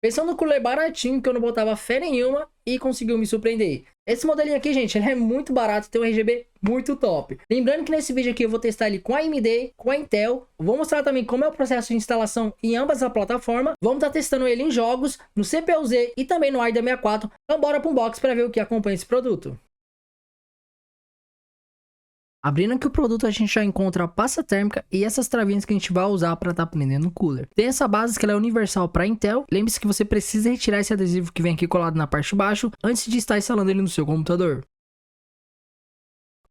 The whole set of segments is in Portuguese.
Pensando no cooler baratinho, que eu não botava fé nenhuma e conseguiu me surpreender. Esse modelinho aqui, gente, ele é muito barato, tem um RGB muito top. Lembrando que nesse vídeo aqui eu vou testar ele com a AMD, com a Intel. Vou mostrar também como é o processo de instalação em ambas as plataformas. Vamos estar testando ele em jogos, no CPU-Z e também no AIDA 64. Então bora para um box para ver o que acompanha esse produto. Abrindo aqui o produto, a gente já encontra a pasta térmica e essas travinhas que a gente vai usar para estar prendendo o cooler. Tem essa base que ela é universal para Intel. Lembre-se que você precisa retirar esse adesivo que vem aqui colado na parte de baixo antes de estar instalando ele no seu computador.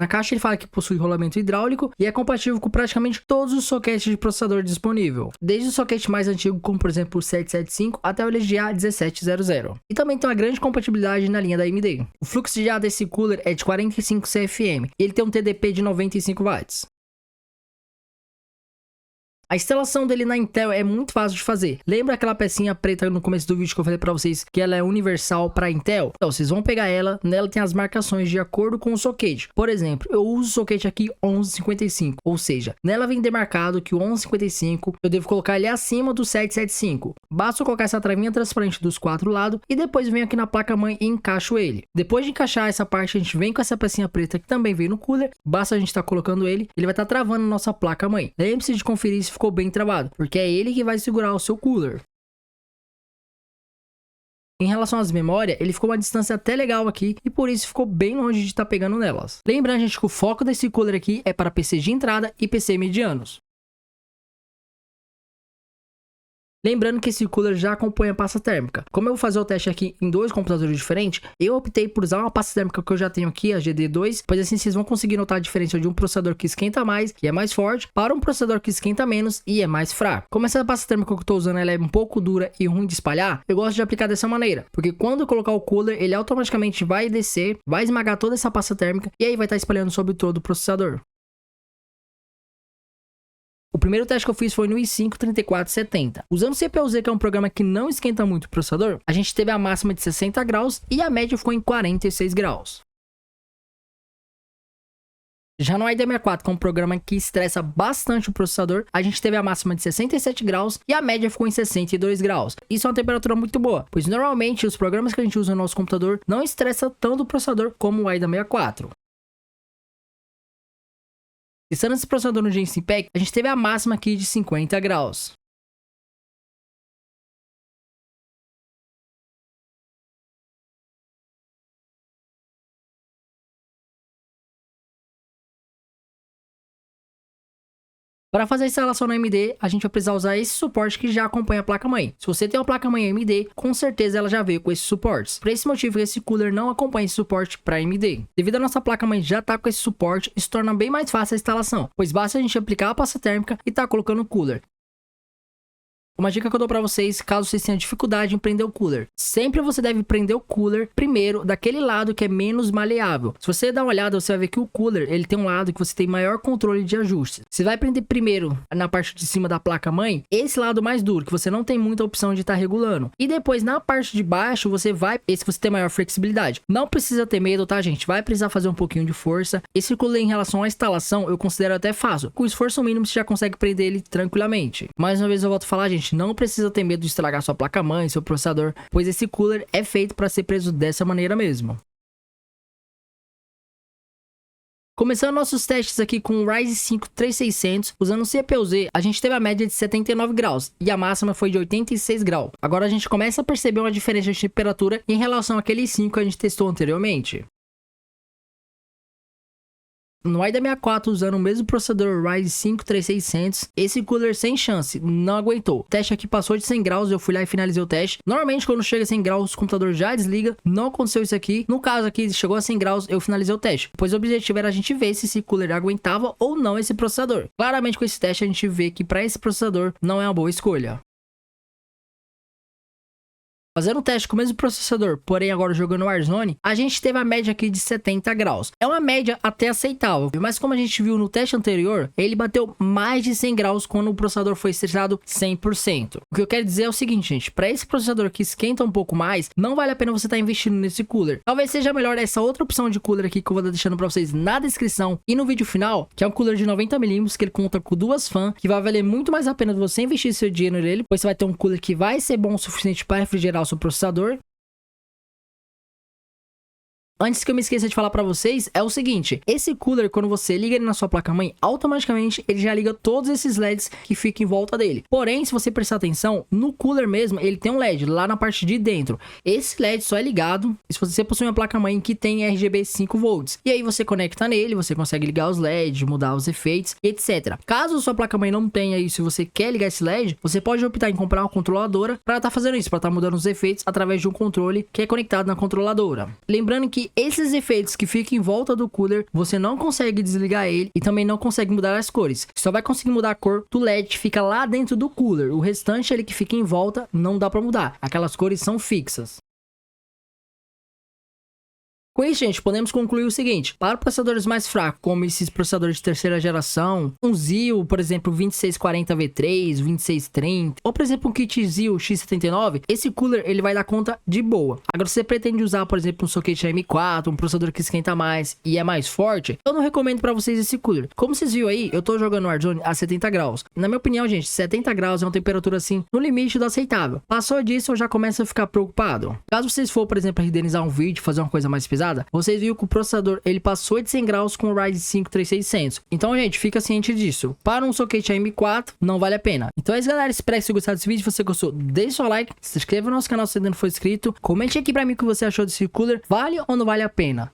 Na caixa ele fala que possui rolamento hidráulico e é compatível com praticamente todos os soquetes de processador disponível, desde o soquete mais antigo, como por exemplo o 775, até o LGA 1700. E também tem uma grande compatibilidade na linha da AMD. O fluxo de ar desse cooler é de 45 CFM e ele tem um TDP de 95 watts. A instalação dele na Intel é muito fácil de fazer. Lembra aquela pecinha preta no começo do vídeo que eu falei pra vocês que ela é universal para Intel? Então, vocês vão pegar ela, nela tem as marcações de acordo com o soquete. Por exemplo, eu uso o soquete aqui 1155, ou seja, nela vem demarcado que o 1155 eu devo colocar ele acima do 775. Basta eu colocar essa travinha transparente dos quatro lados e depois venho aqui na placa-mãe e encaixo ele. Depois de encaixar essa parte, a gente vem com essa pecinha preta que também vem no cooler. Basta a gente estar colocando ele vai estar travando a nossa placa-mãe. Lembre-se de conferir se ficou bem travado, porque é ele que vai segurar o seu cooler. Em relação às memórias, ele ficou uma distância até legal aqui e por isso ficou bem longe de estar pegando nelas. Lembrando, gente, que o foco desse cooler aqui é para PC de entrada e PC medianos. Lembrando que esse cooler já acompanha a pasta térmica. Como eu vou fazer o teste aqui em dois computadores diferentes, eu optei por usar uma pasta térmica que eu já tenho aqui, a GD2, pois assim vocês vão conseguir notar a diferença de um processador que esquenta mais e é mais forte, para um processador que esquenta menos e é mais fraco. Como essa pasta térmica que eu estou usando ela é um pouco dura e ruim de espalhar, eu gosto de aplicar dessa maneira, porque quando eu colocar o cooler, ele automaticamente vai descer, vai esmagar toda essa pasta térmica e aí vai estar espalhando sobre todo o processador. O primeiro teste que eu fiz foi no i5-3470. Usando o CPU-Z, que é um programa que não esquenta muito o processador, a gente teve a máxima de 60 graus e a média ficou em 46 graus. Já no AIDA 64, que é um programa que estressa bastante o processador, a gente teve a máxima de 67 graus e a média ficou em 62 graus. Isso é uma temperatura muito boa, pois normalmente os programas que a gente usa no nosso computador não estressam tanto o processador como o AIDA 64. Testando esse processador no Jensen Pack, a gente teve a máxima aqui de 50 graus. Para fazer a instalação na AMD, a gente vai precisar usar esse suporte que já acompanha a placa-mãe. Se você tem uma placa-mãe AMD, com certeza ela já veio com esses suportes. Por esse motivo, esse cooler não acompanha esse suporte para AMD. Devido a nossa placa-mãe já estar com esse suporte, isso torna bem mais fácil a instalação, pois basta a gente aplicar a pasta térmica e estar colocando o cooler. Uma dica que eu dou pra vocês, caso vocês tenham dificuldade em prender o cooler. Sempre você deve prender o cooler primeiro daquele lado que é menos maleável. Se você dar uma olhada, você vai ver que o cooler, ele tem um lado que você tem maior controle de ajuste. Você vai prender primeiro na parte de cima da placa-mãe, esse lado mais duro, que você não tem muita opção de estar regulando. E depois na parte de baixo, você vai, esse você tem maior flexibilidade. Não precisa ter medo, tá, gente? Vai precisar fazer um pouquinho de força. Esse cooler, em relação à instalação, eu considero até fácil. Com esforço mínimo, você já consegue prender ele tranquilamente. Mais uma vez eu volto a falar, gente, não precisa ter medo de estragar sua placa-mãe, seu processador, pois esse cooler é feito para ser preso dessa maneira mesmo. Começando nossos testes aqui com o Ryzen 5 3600, usando o CPU-Z, a gente teve a média de 79 graus e a máxima foi de 86 graus. Agora a gente começa a perceber uma diferença de temperatura em relação àquele i5 que a gente testou anteriormente. No AIDA 64, usando o mesmo processador Ryzen 5 3600, esse cooler sem chance, não aguentou. O teste aqui passou de 100 graus, eu fui lá e finalizei o teste. Normalmente quando chega a 100 graus, o computador já desliga, não aconteceu isso aqui. No caso aqui, chegou a 100 graus, eu finalizei o teste, pois o objetivo era a gente ver se esse cooler aguentava ou não esse processador. Claramente com esse teste a gente vê que para esse processador não é uma boa escolha. Fazendo o teste com o mesmo processador, porém agora jogando Warzone, a gente teve a média aqui de 70 graus. É uma média até aceitável, mas como a gente viu no teste anterior, ele bateu mais de 100 graus quando o processador foi estressado 100%. O que eu quero dizer é o seguinte, gente, para esse processador que esquenta um pouco mais, não vale a pena você estar investindo nesse cooler. Talvez seja melhor essa outra opção de cooler aqui que eu vou estar deixando para vocês na descrição e no vídeo final, que é um cooler de 90mm, que ele conta com 2 fãs, que vai valer muito mais a pena você investir seu dinheiro nele, pois você vai ter um cooler que vai ser bom o suficiente para refrigerar o seu processador. Antes que eu me esqueça de falar pra vocês, é o seguinte, esse cooler, quando você liga ele na sua placa-mãe, automaticamente ele já liga todos esses LEDs que ficam em volta dele. Porém, se você prestar atenção, no cooler mesmo, ele tem um LED lá na parte de dentro. Esse LED só é ligado se você possui uma placa-mãe que tem RGB 5 volts. E aí você conecta nele, você consegue ligar os LEDs, mudar os efeitos, etc. Caso sua placa-mãe não tenha isso, se você quer ligar esse LED, você pode optar em comprar uma controladora para estar fazendo isso, para estar mudando os efeitos através de um controle que é conectado na controladora. Lembrando que esses efeitos que ficam em volta do cooler, você não consegue desligar ele e também não consegue mudar as cores. Só vai conseguir mudar a cor do LED que fica lá dentro do cooler. O restante, ele que fica em volta, não dá para mudar. Aquelas cores são fixas. Com isso, gente, podemos concluir o seguinte, para processadores mais fracos, como esses processadores de terceira geração, um Zio, por exemplo, 2640V3, 2630, ou por exemplo, um kit Zio X79, esse cooler ele vai dar conta de boa. Agora, se você pretende usar, por exemplo, um socket M4, um processador que esquenta mais e é mais forte, eu não recomendo para vocês esse cooler. Como vocês viram aí, eu tô jogando Warzone a 70 graus. Na minha opinião, gente, 70 graus é uma temperatura assim, no limite do aceitável. Passou disso, eu já começo a ficar preocupado. Caso vocês for, por exemplo, renderizar um vídeo, fazer uma coisa mais pesada, vocês viram que o processador ele passou de 100 graus com o Ryzen 5 3600. Então, gente, fica ciente disso. Para um socket M4, não vale a pena. Então é isso, galera. Espero que vocês gostaram desse vídeo. Se você gostou, deixe seu like, se inscreva no nosso canal se ainda não for inscrito. Comente aqui pra mim o que você achou desse cooler. Vale ou não vale a pena?